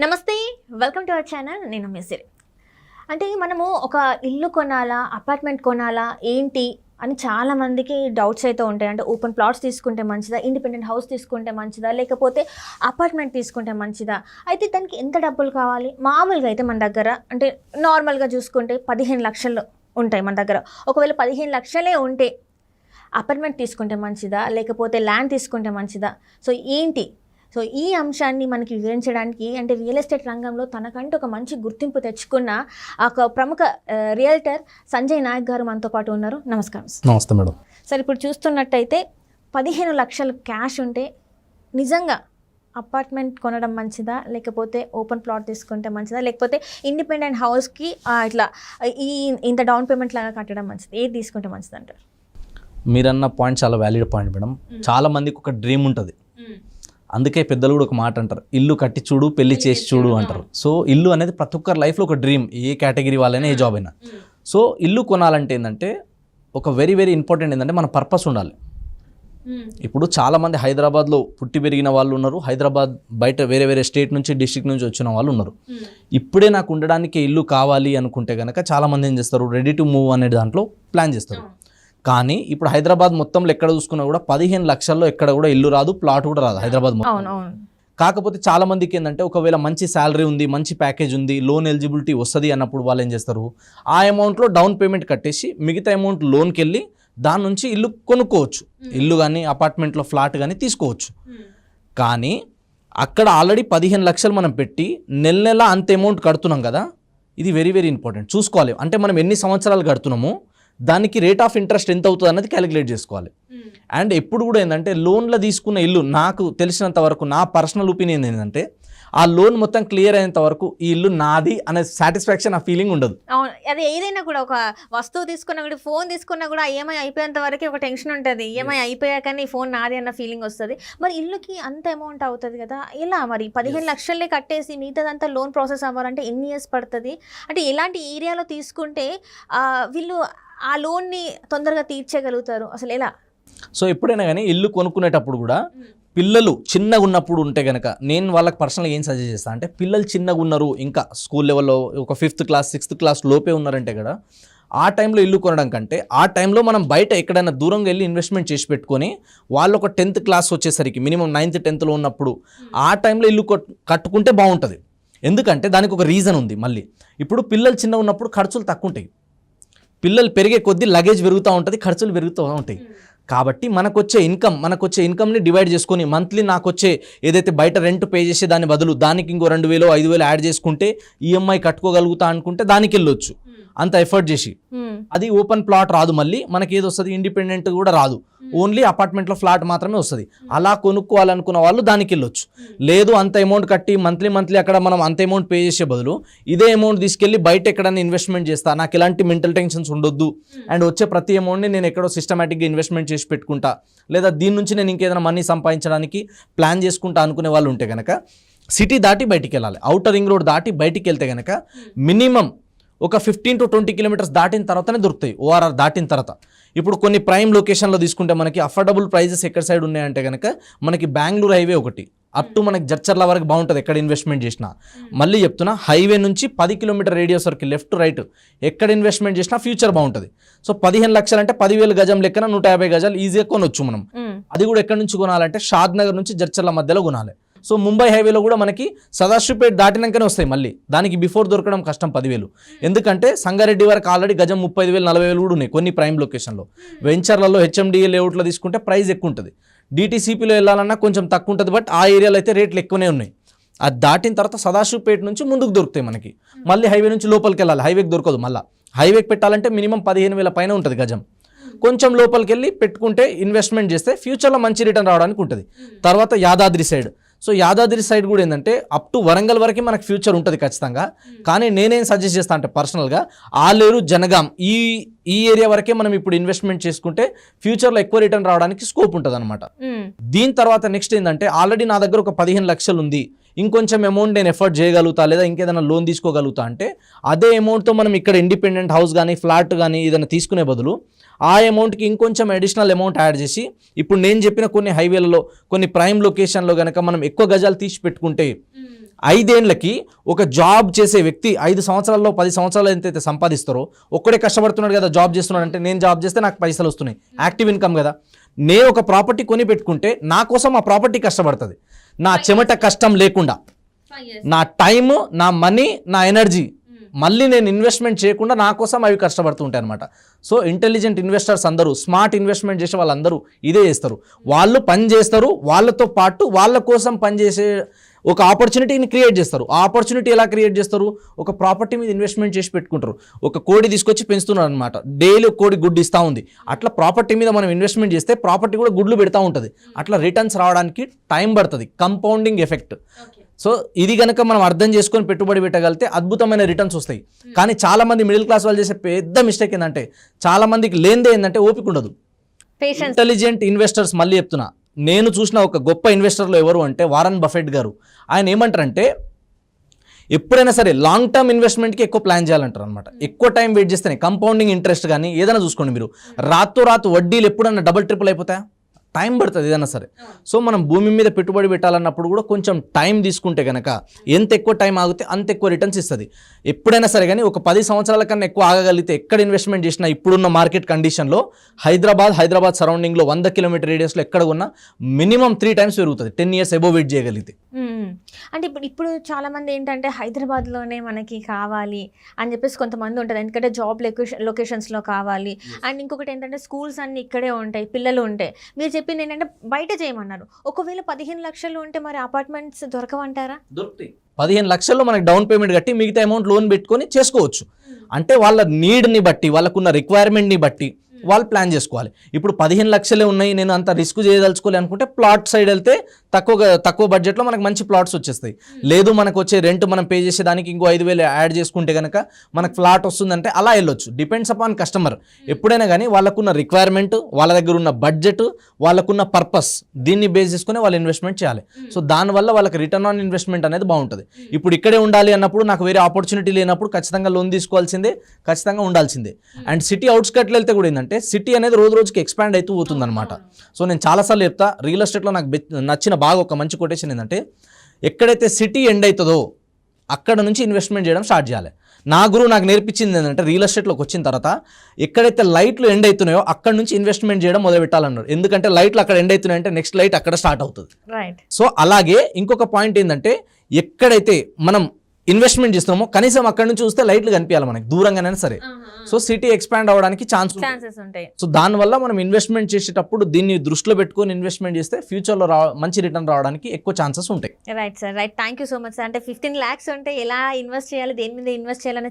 నమస్తే, welcome to our channel. నేను మిసిరి. అంటే మనము ఒక ఇల్లు కొనాలా, అపార్ట్మెంట్ కొనాలా ఏంటి అని చాలామందికి డౌట్స్ అయితే ఉంటాయి. అంటే ఓపెన్ ప్లాట్స్ తీసుకుంటే మంచిదా, ఇండిపెండెంట్ హౌస్ తీసుకుంటే మంచిదా, లేకపోతే అపార్ట్మెంట్ తీసుకుంటే మంచిదా, అయితే దానికి ఎంత డబ్బులు కావాలి? మామూలుగా అయితే మన దగ్గర అంటే నార్మల్గా చూసుకుంటే 15 లక్షలు ఉంటాయి మన దగ్గర. ఒకవేళ 15 లక్షలే ఉంటే అపార్ట్మెంట్ తీసుకుంటే మంచిదా, లేకపోతే ల్యాండ్ తీసుకుంటే మంచిదా? సో ఏంటి? సో ఈ అంశాన్ని మనకి వివరించడానికి అంటే రియల్ ఎస్టేట్ రంగంలో తనకంటూ ఒక మంచి గుర్తింపు తెచ్చుకున్న ఒక ప్రముఖ రియల్టర్ సంజయ్ నాయక్ గారు మనతో పాటు ఉన్నారు. నమస్కారం. నమస్తే మేడం. సార్, ఇప్పుడు చూస్తున్నట్టయితే 15 లక్షలు క్యాష్ ఉంటే నిజంగా అపార్ట్మెంట్ కొనడం మంచిదా, లేకపోతే ఓపెన్ ప్లాట్ తీసుకుంటే మంచిదా, లేకపోతే ఇండిపెండెంట్ హౌస్కి ఇట్లా ఇంత డౌన్ పేమెంట్ లాగా కట్టడం మంచిది, ఏది తీసుకుంటే మంచిది అంటారు? మీరన్న పాయింట్ చాలా వ్యాలిడ్ పాయింట్ మేడం. చాలా మందికి ఒక డ్రీమ్ ఉంటుంది. అందుకే పెద్దలు కూడా ఒక మాట అంటారు, ఇల్లు కట్టి చూడు పెళ్లి చేసి చూడు అంటారు. సో ఇల్లు అనేది ప్రతి ఒక్కరి లైఫ్లో ఒక డ్రీమ్, ఏ కేటగిరీ వాళ్ళైనా ఏ జాబ్ అయినా. సో ఇల్లు కొనాలంటే ఏంటంటే ఒక వెరీ వెరీ ఇంపార్టెంట్ ఏంటంటే మన పర్పస్ ఉండాలి. ఇప్పుడు చాలామంది హైదరాబాద్లో పుట్టి పెరిగిన వాళ్ళు ఉన్నారు, హైదరాబాద్ బయట వేరే వేరే స్టేట్ నుంచి డిస్ట్రిక్ట్ నుంచి వచ్చిన వాళ్ళు ఉన్నారు. ఇప్పుడే నాకు ఉండడానికి ఇల్లు కావాలి అనుకుంటే కనుక చాలామంది ఏం చేస్తారు, రెడీ టు మూవ్ అనే దాంట్లో ప్లాన్ చేస్తారు. కానీ ఇప్పుడు హైదరాబాద్ మొత్తంలో ఎక్కడ చూసుకున్నా కూడా 15 లక్షల్లో ఎక్కడ కూడా ఇల్లు రాదు, ప్లాట్ కూడా రాదు హైదరాబాద్ మొత్తం. కాకపోతే చాలా మందికి ఏంటంటే ఒకవేళ మంచి శాలరీ ఉంది, మంచి ప్యాకేజ్ ఉంది, లోన్ ఎలిజిబిలిటీ వస్తుంది అన్నప్పుడు వాళ్ళు ఏం చేస్తారు, ఆ అమౌంట్లో డౌన్ పేమెంట్ కట్టేసి మిగతా అమౌంట్ లోన్కి వెళ్ళి దాని నుంచి ఇల్లు కొనుక్కోవచ్చు. ఇల్లు కానీ అపార్ట్మెంట్లో ఫ్లాట్ కానీ తీసుకోవచ్చు. కానీ అక్కడ ఆల్రెడీ 15 లక్షలు మనం పెట్టి నెల నెల అంత అమౌంట్ కడుతున్నాం కదా, ఇది వెరీ వెరీ ఇంపార్టెంట్ చూసుకోవాలి. అంటే మనం ఎన్ని సంవత్సరాలు కడుతున్నామో దానికి రేట్ ఆఫ్ ఇంట్రెస్ట్ ఎంత అవుతుంది అన్నది క్యాలిక్యులేట్ చేసుకోవాలి. అండ్ ఎప్పుడు కూడా ఏంటంటే లోన్లో తీసుకున్న ఇల్లు, నాకు తెలిసినంత వరకు నా పర్సనల్ ఒపీనియన్ ఏంటంటే ఆ లోన్ మొత్తం క్లియర్ అయ్యేంత వరకు ఈ ఇల్లు నాది అనే సాటిస్ఫాక్షన్, ఆ ఫీలింగ్ ఉండదు. అవును, అది ఏదైనా కూడా ఒక వస్తువు తీసుకున్నా కూడా, ఫోన్ తీసుకున్నా కూడా ఈఎంఐ అయిపోయేంత వరకు ఒక టెన్షన్ ఉంటుంది. ఈఎంఐ అయిపోయాకనే ఈ ఫోన్ నాది అన్న ఫీలింగ్ వస్తుంది. మరి ఇల్లుకి అంత అమౌంట్ అవుతుంది కదా, ఇలా మరి 15 లక్షలే కట్టేసి మిగతాదంతా లోన్ ప్రాసెస్ అవ్వాలంటే ఎన్ని ఇయర్స్ పడుతుంది? అంటే ఎలాంటి ఏరియాలో తీసుకుంటే వీళ్ళు ఆ లోన్ని తొందరగా తీర్చగలుగుతారు, అసలు ఎలా? సో ఎప్పుడైనా కానీ ఇల్లు కొనుక్కునేటప్పుడు కూడా పిల్లలు చిన్నగా ఉన్నప్పుడు ఉంటే కనుక నేను వాళ్ళకి పర్సనల్గా ఏం సజెస్ట్ చేస్తాను అంటే, పిల్లలు చిన్నగా ఉన్నారు, ఇంకా స్కూల్ లెవెల్లో ఒక 5th క్లాస్ 6th క్లాస్ లోపే ఉన్నారంటే కదా, ఆ టైంలో ఇల్లు కొనడం కంటే ఆ టైంలో మనం బయట ఎక్కడైనా దూరంగా వెళ్ళి ఇన్వెస్ట్మెంట్ చేసి పెట్టుకొని వాళ్ళు ఒక 10th క్లాస్ వచ్చేసరికి మినిమం 9th 10thలో ఉన్నప్పుడు ఆ టైంలో ఇల్లు కట్టుకుంటే బాగుంటుంది. ఎందుకంటే దానికి ఒక రీజన్ ఉంది. మళ్ళీ ఇప్పుడు పిల్లలు చిన్నగా ఉన్నప్పుడు ఖర్చులు తక్కువ ఉంటాయి, పిల్లలు పెరిగే కొద్దీ లగేజ్ పెరుగుతూ ఉంటుంది, ఖర్చులు పెరుగుతూ ఉంటాయి. కాబట్టి మనకొచ్చే ఇన్కమ్ని డివైడ్ చేసుకొని మంత్లీ నాకు వచ్చే ఏదైతే బయట రెంట్ పే చేసే దాని బదులు దానికి ఇంకో 2,000 5,000 యాడ్ చేసుకుంటే ఈఎంఐ కట్టుకోగలుగుతా అనుకుంటే దానికి వెళ్ళొచ్చు, అంత ఎఫర్ట్ చేసి. అది ఓపెన్ ప్లాట్ రాదు, మళ్ళీ మనకి ఏది వస్తుంది, ఇండిపెండెంట్ కూడా రాదు, ఓన్లీ అపార్ట్మెంట్లో ఫ్లాట్ మాత్రమే వస్తుంది. అలా కొనుక్కోవాలనుకున్న వాళ్ళు దానికి వెళ్ళొచ్చు. లేదు అంత అమౌంట్ కట్టి మంత్లీ అక్కడ మనం అంత అమౌంట్ పే చేసే బదులు ఇదే అమౌంట్ తీసుకెళ్ళి బయట ఎక్కడైనా ఇన్వెస్ట్మెంట్ చేస్తా, నాకు ఎలాంటి మెంటల్ టెన్షన్స్ ఉండొద్దు, అండ్ వచ్చే ప్రతి అమౌంట్ని నేను ఎక్కడో సిస్టమేటిక్గా ఇన్వెస్ట్మెంట్ చేసి పెట్టుకుంటా, లేదా దీని నుంచి నేను ఇంకేదైనా మనీ సంపాదించడానికి ప్లాన్ చేసుకుంటా అనుకునే వాళ్ళు ఉంటే కనుక సిటీ దాటి బయటికి వెళ్ళాలి. ఔటర్ రింగ్ రోడ్ దాటి బయటికి వెళ్తే కనుక మినిమం ఒక 15 to 20 కిలోమీటర్స్ దాటిన తర్వాతనే దొరుకుతాయి, ఓఆర్ఆర్ దాటిన తర్వాత. ఇప్పుడు కొన్ని ప్రైమ్ లొకేషన్లో తీసుకుంటే మనకి అఫోర్డబుల్ ప్రైజెస్ ఎక్కడ సైడ్ ఉన్నాయంటే కనుక మనకి బెంగళూరు హైవే ఒకటి అప్ టు మనకి జడ్చర్ల వరకు బాగుంటుంది ఎక్కడ ఇన్వెస్ట్మెంట్ చేసినా. మళ్ళీ చెప్తున్నా, హైవే నుంచి 10 కిలోమీటర్ రేడియస్ వరకు లెఫ్ట్ రైట్ ఎక్కడ ఇన్వెస్ట్మెంట్ చేసినా ఫ్యూచర్ బాగుంటుంది. సో 15 లక్షలు అంటే 10,000 గజం లెక్కన 150 గజాలు ఈజీగా కొనొచ్చు మనం. అది కూడా ఎక్కడి నుంచి కొనాలంటే షాద్ నగర్ నుంచి జడ్చర్ల మధ్యలో కొనాలి. సో ముంబై హైవేలో కూడా మనకి సదాశివపేట దాటినాకనే వస్తాయి, మళ్ళీ దానికి బిఫోర్ దొరకడం కష్టం 10,000. ఎందుకంటే సంగారెడ్డి వరకు ఆల్రెడీ గజం 35,000 40,000 కూడా ఉన్నాయి కొన్ని ప్రైమ్ లొకేషన్లో. వెంచర్లలో హెచ్ఎండిఏ లేఅవుట్లో తీసుకుంటే ప్రైస్ ఎక్కువ ఉంటుంది, డిటీసీపీలో వెళ్ళాలన్నా కొంచెం తక్కువ ఉంటుంది, బట్ ఆ ఏరియాలో అయితే రేట్లు ఎక్కువనే ఉన్నాయి. అది దాటిన తర్వాత సదాశివపేట నుంచి ముందుకు దొరుకుతాయి మనకి, మళ్ళీ హైవే నుంచి లోపలికి వెళ్ళాలి, హైవేకి దొరకదు. మళ్ళీ హైవేకి పెట్టాలంటే మినిమం 15,000 పైన ఉంటుంది గజం. కొంచెం లోపలికి వెళ్ళి పెట్టుకుంటే ఇన్వెస్ట్మెంట్ చేస్తే ఫ్యూచర్లో మంచి రిటర్న్ రావడానికి ఉంటుంది. తర్వాత Yadadri side, so Yadadri side కూడా ఏంటంటే అప్ టు వరంగల్ వరకు మనకు ఫ్యూచర్ ఉంటుంది ఖచ్చితంగా. కానీ నేనేం సజెస్ట్ చేస్తాను అంటే పర్సనల్గా ఆలేరు జనగాం ఈ ఏరియా వరకే మనం ఇప్పుడు ఇన్వెస్ట్మెంట్ చేసుకుంటే ఫ్యూచర్లో ఎక్కువ రిటర్న్ రావడానికి స్కోప్ ఉంటుంది అనమాట. దీని తర్వాత నెక్స్ట్ ఏంటంటే ఆల్రెడీ నా దగ్గర ఒక 15 లక్షలు ఉంది, ఇంకొంచెం అమౌంట్ నేను ఎఫర్ట్ చేయగలుగుతా, లేదా ఇంకేదైనా లోన్ తీసుకోగలుగుతా అంటే అదే అమౌంట్తో మనం ఇక్కడ ఇండిపెండెంట్ హౌస్ కానీ ఫ్లాట్ కానీ ఏదైనా తీసుకునే బదులు ఆ అమౌంట్కి ఇంకొంచెం అడిషనల్ అమౌంట్ యాడ్ చేసి ఇప్పుడు నేను చెప్పిన కొన్ని హైవేలలో కొన్ని ప్రైమ్ లొకేషన్లో కనుక మనం ఎక్కువ గజాలు తీసి పెట్టుకుంటే 5 ఏళ్ళకి ఒక జాబ్ చేసే వ్యక్తి 5 సంవత్సరాల్లో 10 సంవత్సరాలు ఎంతైతే సంపాదిస్తారో ఒక్కడే కష్టపడుతున్నాడు కదా జాబ్ చేస్తున్నాడు అంటే, నేను జాబ్ చేస్తే నాకు పైసలు వస్తున్నాయి, యాక్టివ్ ఇన్కమ్ కదా. నేను ఒక ప్రాపర్టీ కొని పెట్టుకుంటే నా కోసం ఆ ప్రాపర్టీ కష్టపడుతుంది, నా చెమట కష్టం లేకుండా, నా టైం, నా మనీ, నా ఎనర్జీ మళ్ళీ నేను ఇన్వెస్ట్మెంట్ చేయకుండా నా కోసం అవి కష్టపడుతూ ఉంటాయి అనమాట. సో ఇంటెలిజెంట్ ఇన్వెస్టర్స్ అందరూ, స్మార్ట్ ఇన్వెస్ట్మెంట్ చేసే వాళ్ళందరూ ఇదే చేస్తారు. వాళ్ళు పని చేస్తారు, వాళ్ళతో పాటు వాళ్ళ కోసం పనిచేసే ఒక ఆపర్చునిటీని క్రియేట్ చేస్తారు. ఆ ఆపర్చునిటీ ఎలా క్రియేట్ చేస్తారు? ఒక ప్రాపర్టీ మీద ఇన్వెస్ట్మెంట్ చేసి పెట్టుకుంటారు. ఒక కోడి తీసుకొచ్చి పెంచుతున్నారు అనమాట, డైలీ కోడి గుడ్డు ఇస్తూ ఉంది. అట్లా ప్రాపర్టీ మీద మనం ఇన్వెస్ట్మెంట్ చేస్తే ప్రాపర్టీ కూడా గుడ్లు పెడతా ఉంటుంది. అట్లా రిటర్న్స్ రావడానికి టైం పడుతుంది, కంపౌండింగ్ ఎఫెక్ట్. సో ఇది కనుక మనం అర్థం చేసుకొని పెట్టుబడి పెట్టగలిగితే అద్భుతమైన రిటర్న్స్ వస్తాయి. కానీ చాలా మంది మిడిల్ క్లాస్ వాళ్ళు చేసే పెద్ద మిస్టేక్ ఏంటంటే, చాలా మందికి లేనిదే ఏంటంటే ఓపిక ఉండదు. ఇంటెలిజెంట్ ఇన్వెస్టర్స్, మళ్ళీ చెప్తున్నా, నేను చూసిన ఒక గొప్ప ఇన్వెస్టర్లు ఎవరు అంటే వారన్ బఫెట్ గారు. ఆయన ఏమంటారంటే, ఎప్పుడైనా సరే లాంగ్ టర్మ్ ఇన్వెస్ట్మెంట్కి ఎక్కువ ప్లాన్ చేయాలంటారు అనమాట. ఎక్కువ టైం వెయిట్ చేస్తేనే కంపౌండింగ్ ఇంట్రెస్ట్ కానీ ఏదైనా చూసుకోండి మీరు, రాత్రి వడ్డీలు ఎప్పుడన్నా డబుల్ ట్రిపుల్ అయిపోతాయా? టైం పడుతుంది ఏదైనా సరే. సో మనం భూమి మీద పెట్టుబడి పెట్టాలన్నప్పుడు కూడా కొంచెం టైం తీసుకుంటే కనుక, ఎంత ఎక్కువ టైం ఆగితే అంత ఎక్కువ రిటర్న్స్ ఇస్తుంది ఎప్పుడైనా సరే. కానీ ఒక 10 సంవత్సరాల కన్నా ఎక్కువ ఆగగలిగితే, ఎక్కడ ఇన్వెస్ట్మెంట్ చేసినా ఇప్పుడున్న మార్కెట్ కండిషన్లో హైదరాబాద్ సరౌండింగ్లో 100 కిలోమీటర్ రేడియస్లో ఎక్కడ ఉన్నా మినిమం 3 టైమ్స్ పెరుగుతుంది 10 years అబోవ్ వెయిట్ చేయగలిగితే. అంటే ఇప్పుడు చాలా మంది ఏంటంటే హైదరాబాద్లోనే మనకి కావాలి అని చెప్పేసి కొంతమంది ఉంటుంది, ఎందుకంటే జాబ్ లొకేషన్స్లో కావాలి. అండ్ ఇంకొకటి ఏంటంటే స్కూల్స్ అన్ని ఇక్కడే ఉంటాయి, పిల్లలు ఉంటాయి. మీరు చెప్పింది ఏంటంటే బయట చేయమన్నారు. ఒకవేళ 15 లక్షలు ఉంటే మరి అపార్ట్మెంట్స్ దొరకవంటారా? దొరుకుతాయి. 15 లక్షల్లో మనకి డౌన్ పేమెంట్ కట్టి మిగతా అమౌంట్ లోన్ పెట్టుకొని చేసుకోవచ్చు. అంటే వాళ్ళ నీడ్ని బట్టి, వాళ్ళకున్న రిక్వైర్మెంట్ని బట్టి వాళ్ళు ప్లాన్ చేసుకోవాలి. ఇప్పుడు 15 లక్షలే ఉన్నాయి, నేను అంత రిస్క్ చేయదలుచుకోవాలి అనుకుంటే ప్లాట్ సైడ్ వెళ్తే తక్కువ బడ్జెట్లో మనకు మంచి ప్లాట్స్ వచ్చేస్తాయి. లేదు మనకు వచ్చే రెంట్ మనం పే చేసేదానికి ఇంకో 5,000 యాడ్ చేసుకుంటే కనుక మనకు ఫ్లాట్ వస్తుందంటే అలా వెళ్ళొచ్చు. Depends upon customer. ఎప్పుడైనా కానీ వాళ్ళకున్న రిక్వైర్మెంట్, వాళ్ళ దగ్గర ఉన్న బడ్జెట్, వాళ్ళకున్న పర్పస్, దీన్ని బేస్ చేసుకుని వాళ్ళు ఇన్వెస్ట్మెంట్ చేయాలి. సో దానివల్ల వాళ్ళకి రిటర్న్ ఆన్ ఇన్వెస్ట్మెంట్ అనేది బాగుంటుంది. ఇప్పుడు ఇక్కడే ఉండాలి అన్నప్పుడు, నాకు వేరే ఆపర్చునిటీ లేనప్పుడు ఖచ్చితంగా లోన్ తీసుకోవాల్సిందే, ఖచ్చితంగా ఉండాల్సిందే. అండ్ సిటీ అవుట్స్కట్లో వెళ్తే కూడా ఏంటంటే, సిటీ అనేది రోజుకి ఎక్స్పాండ్ అవుతూ పోతుంది అనమాట. సో నేను చాలాసార్లు చెప్తా, రియల్ ఎస్టేట్లో నాకు నచ్చిన బాగా ఒక మంచి కొటేషన్ ఏంటంటే, ఎక్కడైతే సిటీ ఎండ్ అవుతుందో అక్కడ నుంచి ఇన్వెస్ట్మెంట్ చేయడం స్టార్ట్ చేయాలి. నా గురువు నాకు నేర్పించింది ఏంటంటే, రియల్ ఎస్టేట్లోకి వచ్చిన తర్వాత ఎక్కడైతే లైట్లు ఎండ్ అవుతున్నాయో అక్కడ నుంచి ఇన్వెస్ట్మెంట్ చేయడం మొదలు పెట్టాలన్నారు. ఎందుకంటే లైట్లు అక్కడ ఎండ్ అవుతున్నాయంటే నెక్స్ట్ లైట్ అక్కడ స్టార్ట్ అవుతుంది. సో అలాగే ఇంకొక పాయింట్ ఏంటంటే, ఎక్కడైతే మనం ఇన్వెస్ట్మెంట్ చేస్తున్నామో కనీసం అక్కడ నుంచి చూస్తే లైట్లు కనిపించాలి మనకి, దూరంగానైనా సరే. సో సిటీ ఎక్స్పాండ్ అవ్వడానికి ఛాన్సెస్ ఉంటాయి. సో దానివల్ల మనం ఇన్వెస్ట్మెంట్ చేసేటప్పుడు దీన్ని దృష్టిలో పెట్టుకొని ఇన్వెస్ట్మెంట్ చేస్తే ఫ్యూచర్లో మంచి రిటర్న్ రావడానికి ఎక్కువ ఛాన్సెస్ ఉంటాయి. Right sir, right. Thank you so much sir. అంటే 15 lakhs ఉంటే ఎలా ఇన్వెస్ట్ చేయాలి, దేని మీద ఇన్వెస్ట్ చేయాలని